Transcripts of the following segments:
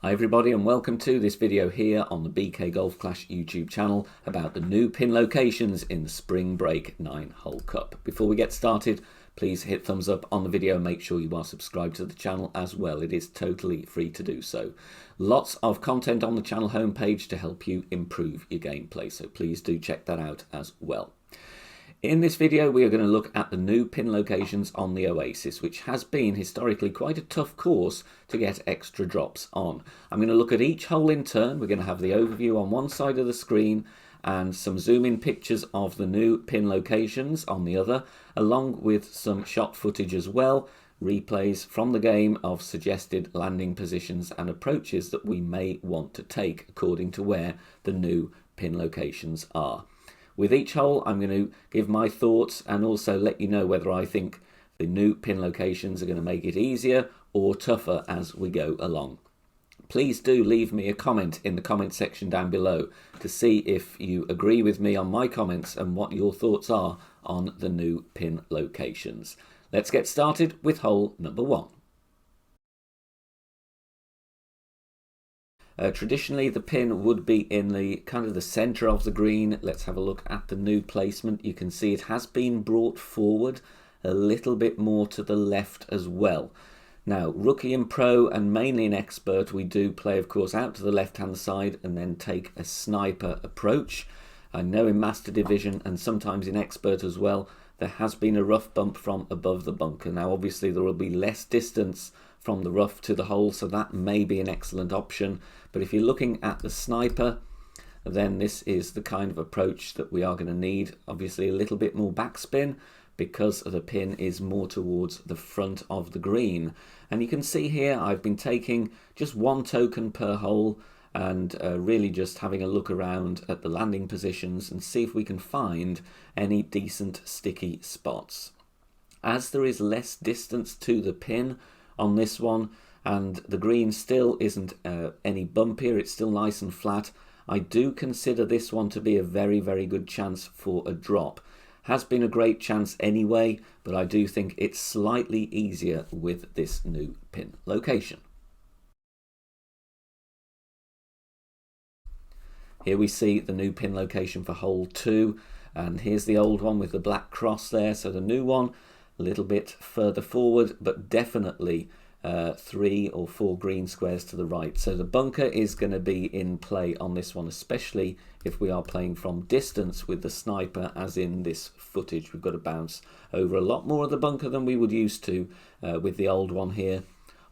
Hi everybody and welcome to this video here on the BK Golf Clash YouTube channel about the new pin locations in the Spring Break 9-hole Cup. Before we get started, please hit thumbs up on the video and make sure you are subscribed to the channel as well. It is totally free to do so. Lots of content on the channel homepage to help you improve your gameplay, so please do check that out as well. In this video we are going to look at the new pin locations on the Oasis, which has been historically quite a tough course to get extra drops on. I'm going to look at each hole in turn. We're going to have the overview on one side of the screen and some zoom in pictures of the new pin locations on the other, along with some shot footage as well, replays from the game of suggested landing positions and approaches that we may want to take according to where the new pin locations are. With each hole, I'm going to give my thoughts and also let you know whether I think the new pin locations are going to make it easier or tougher as we go along. Please do leave me a comment in the comment section down below to see if you agree with me on my comments and what your thoughts are on the new pin locations. Let's get started with hole number 1. Traditionally the pin would be in the kind of the center of the green. Let's have a look at the new placement. You can see it has been brought forward a little bit more to the left as well. Now rookie and pro and mainly an expert, we do play of course out to the left hand side and then take a sniper approach. I know in master division and sometimes in expert as well there has been a rough bump from above the bunker. Now obviously there will be less distance from the rough to the hole, so that may be an excellent option. But if you're looking at the sniper, then this is the kind of approach that we are going to need. Obviously a little bit more backspin because the pin is more towards the front of the green. And you can see here I've been taking just one token per hole and really just having a look around at the landing positions and see if we can find any decent sticky spots. As there is less distance to the pin on this one and the green still isn't any bumpier, it's still nice and flat, I do consider this one to be a very good chance for a drop. Has been a great chance anyway, but I do think it's slightly easier with this new pin location. Here we see the new pin location for hole 2, and here's the old one with the black cross there. So the new one a little bit further forward, but definitely 3 or 4 green squares to the right. So the bunker is going to be in play on this one, especially if we are playing from distance with the sniper, as in this footage. We've got to bounce over a lot more of the bunker than we would used to with the old one here.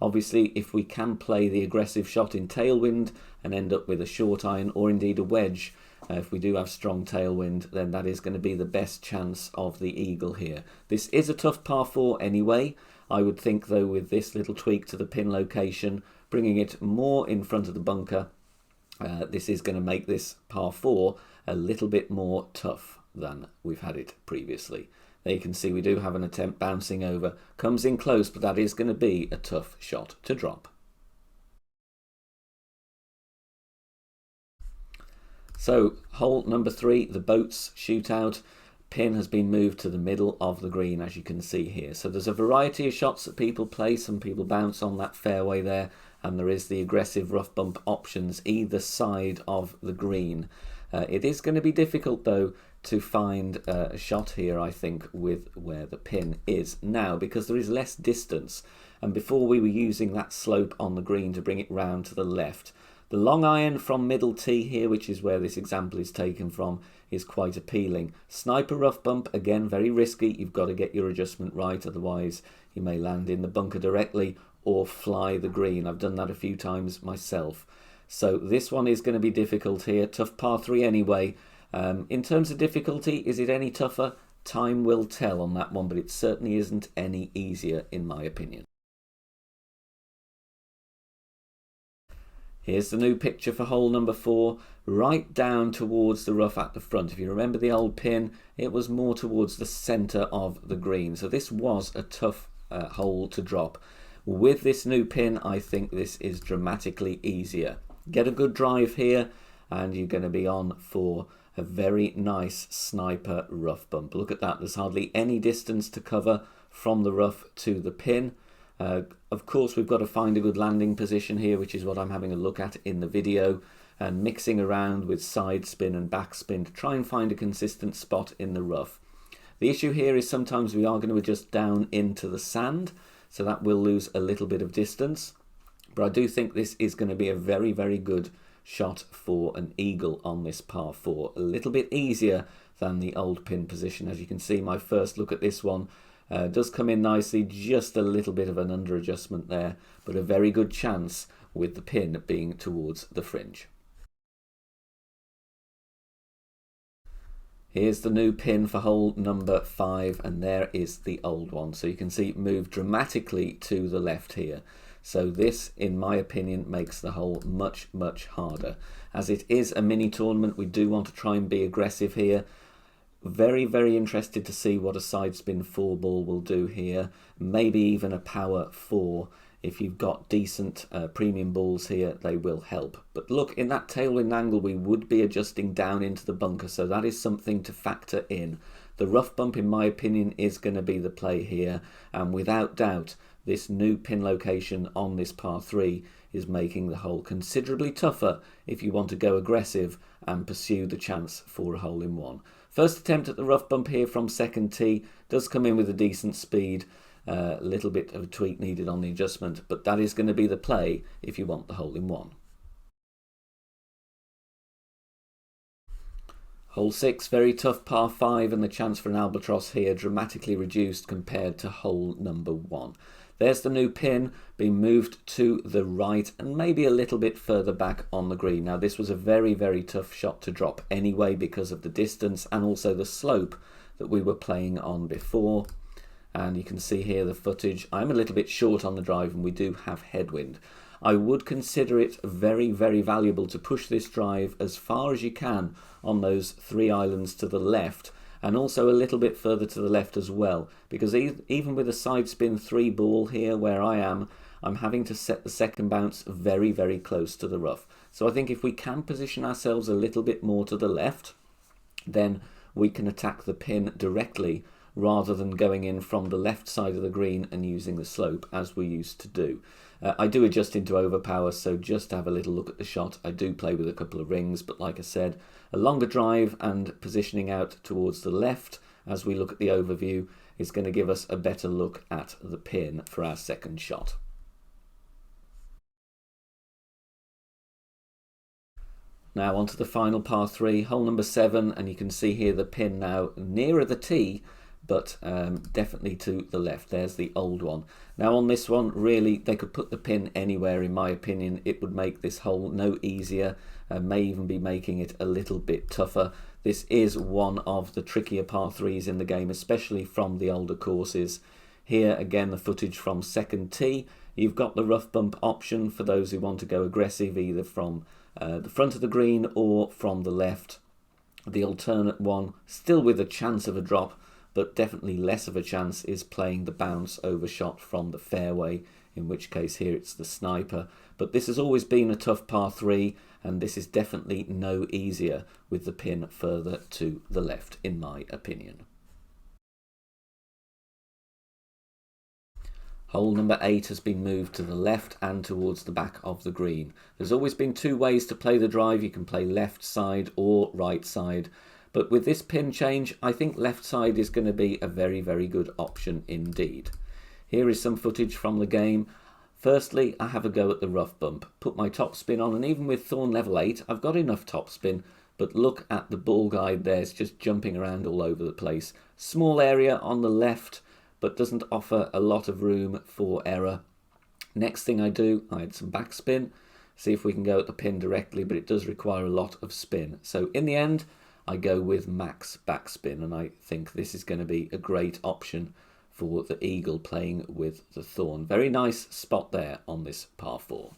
Obviously, if we can play the aggressive shot in tailwind and end up with a short iron or indeed a wedge, if we do have strong tailwind, then that is going to be the best chance of the eagle here. This is a tough par 4 anyway. I would think though with this little tweak to the pin location, bringing it more in front of the bunker, this is going to make this par 4 a little bit more tough than we've had it previously. There you can see we do have an attempt bouncing over, comes in close, but that is going to be a tough shot to drop. So hole number 3, the boats shootout. Pin has been moved to the middle of the green, as you can see here. So there's a variety of shots that people play. Some people bounce on that fairway there, and there is the aggressive rough bump options either side of the green. It is going to be difficult though to find a shot here, I think, with where the pin is now, because there is less distance, and before we were using that slope on the green to bring it round to the left. The long iron from middle tee here, which is where this example is taken from, is quite appealing. Sniper rough bump, again very risky. You've got to get your adjustment right, otherwise you may land in the bunker directly or fly the green. I've done that a few times myself. So this one is going to be difficult here. Tough par 3 anyway. In terms of difficulty, is it any tougher? Time will tell on that one, but it certainly isn't any easier in my opinion. Here's the new picture for hole number 4, right down towards the rough at the front. If you remember the old pin, it was more towards the center of the green. So this was a tough hole to drop. With this new pin, I think this is dramatically easier. Get a good drive here and you're going to be on for a very nice sniper rough bump. Look at that, there's hardly any distance to cover from the rough to the pin. Of course, we've got to find a good landing position here, which is what I'm having a look at in the video, and mixing around with side spin and back spin to try and find a consistent spot in the rough. The issue here is sometimes we are going to adjust down into the sand, so that will lose a little bit of distance. But I do think this is going to be a very, very good shot for an eagle on this par 4. A little bit easier than the old pin position. As you can see, my first look at this one does come in nicely, just a little bit of an under adjustment there, but a very good chance with the pin being towards the fringe. Here's the new pin for hole number 5, and there is the old one. So you can see it moved dramatically to the left here. So this, in my opinion, makes the hole much, much harder. As it is a mini tournament, we do want to try and be aggressive here. Very, very interested to see what a side spin 4 ball will do here. Maybe even a power 4. If you've got decent premium balls here, they will help. But look, in that tailwind angle, we would be adjusting down into the bunker, so that is something to factor in. The rough bump, in my opinion, is going to be the play here, and without doubt, this new pin location on this par 3 is making the hole considerably tougher if you want to go aggressive and pursue the chance for a hole in one. First attempt at the rough bump here from second tee does come in with a decent speed. A little bit of a tweak needed on the adjustment, but that is going to be the play if you want the hole in one. Hole 6, very tough par 5, and the chance for an albatross here dramatically reduced compared to hole number 1. There's the new pin being moved to the right and maybe a little bit further back on the green. Now this was a very, very tough shot to drop anyway because of the distance and also the slope that we were playing on before. And you can see here the footage. I'm a little bit short on the drive and we do have headwind. I would consider it very, very valuable to push this drive as far as you can on those 3 islands to the left, and also a little bit further to the left as well, because even with a side spin 3 ball here where I am, I'm having to set the second bounce very, very close to the rough. So I think if we can position ourselves a little bit more to the left, then we can attack the pin directly rather than going in from the left side of the green and using the slope as we used to do. I do adjust into overpower, so just to have a little look at the shot, I do play with a couple of rings, but like I said, a longer drive and positioning out towards the left as we look at the overview is going to give us a better look at the pin for our second shot. Now onto the final par 3, hole number 7, and you can see here the pin now nearer the tee, but definitely to the left. There's the old one. Now on this one, really, they could put the pin anywhere, in my opinion. It would make this hole no easier, may even be making it a little bit tougher. This is one of the trickier par 3s in the game, especially from the older courses. Here, again, the footage from second tee. You've got the rough bump option for those who want to go aggressive, either from the front of the green or from the left. The alternate one, still with a chance of a drop, but definitely less of a chance, is playing the bounce over shot from the fairway, in which case here it's the sniper. But this has always been a tough par 3, and this is definitely no easier with the pin further to the left, in my opinion. Hole number 8 has been moved to the left and towards the back of the green. There's always been 2 ways to play the drive. You can play left side or right side. But with this pin change, I think left side is going to be a very, very good option indeed. Here is some footage from the game. Firstly, I have a go at the rough bump, put my top spin on, and even with thorn level 8, I've got enough top spin. But look at the ball guide there, it's just jumping around all over the place. Small area on the left, but doesn't offer a lot of room for error. Next thing I do, I add some backspin, see if we can go at the pin directly, but it does require a lot of spin. So in the end, I go with max backspin, and I think this is going to be a great option for the eagle playing with the thorn. Very nice spot there on this par 4.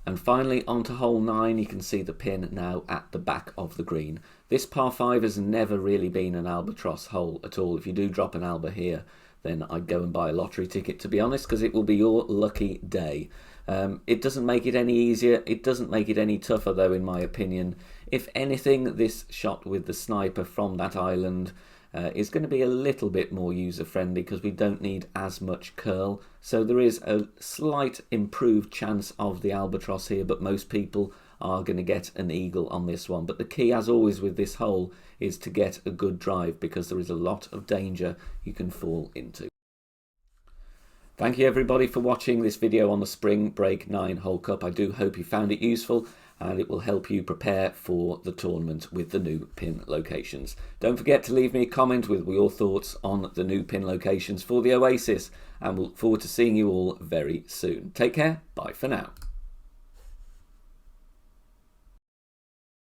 And finally, onto hole 9, you can see the pin now at the back of the green. This par 5 has never really been an albatross hole at all. If you do drop an alba here, then I'd go and buy a lottery ticket, to be honest, because it will be your lucky day. It doesn't make it any easier. It doesn't make it any tougher, though, in my opinion. If anything, this shot with the sniper from that island is going to be a little bit more user friendly because we don't need as much curl. So there is a slight improved chance of the albatross here, but most people are going to get an eagle on this one. But the key, as always with this hole, is to get a good drive, because there is a lot of danger you can fall into. Thank you everybody for watching this video on the Spring Break 9 Hole Cup. I do hope you found it useful, and it will help you prepare for the tournament with the new pin locations. Don't forget to leave me a comment with your thoughts on the new pin locations for the Oasis, and we'll look forward to seeing you all very soon. Take care, bye for now.